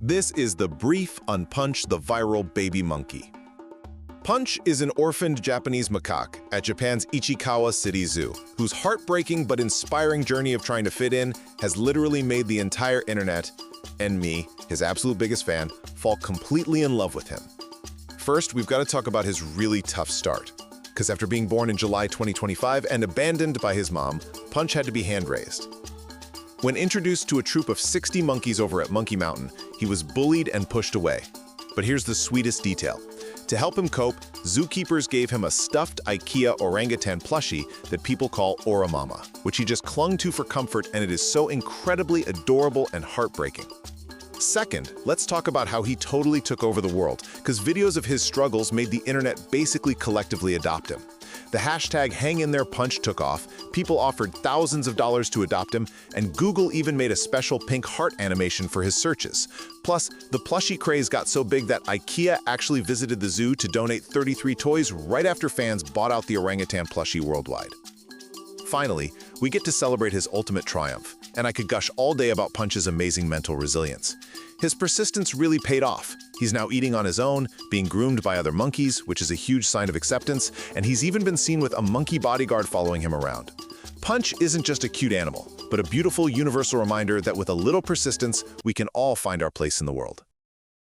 This is the brief on Punch the viral baby monkey. Punch is an orphaned Japanese macaque at Japan's Ichikawa City Zoo, whose heartbreaking but inspiring journey of trying to fit in has literally made the entire internet, and me, his absolute biggest fan, fall completely in love with him. First, we've got to talk about his really tough start. Because after being born in July 2025 and abandoned by his mom, Punch had to be hand-raised. When introduced to a troop of 60 monkeys over at Monkey Mountain, he was bullied and pushed away. But here's the sweetest detail. To help him cope, Zookeepers gave him a stuffed IKEA orangutan plushie that people call Oramama, which he just clung to for comfort, and it is so incredibly adorable and heartbreaking. Second, let's talk about how he totally took over the world, because videos of his struggles made the internet basically collectively adopt him. The hashtag #HangInTherePunch took off, people offered thousands of dollars to adopt him, and Google even made a special pink heart animation for his searches. Plus, the plushie craze got so big that IKEA actually visited the zoo to donate 33 toys right after fans bought out the orangutan plushie worldwide. Finally, we get to celebrate his ultimate triumph, and I could gush all day about Punch's amazing mental resilience. His persistence really paid off. He's now eating on his own, being groomed by other monkeys, which is a huge sign of acceptance, and he's even been seen with a monkey bodyguard following him around. Punch isn't just a cute animal, but a beautiful universal reminder that with a little persistence, we can all find our place in the world.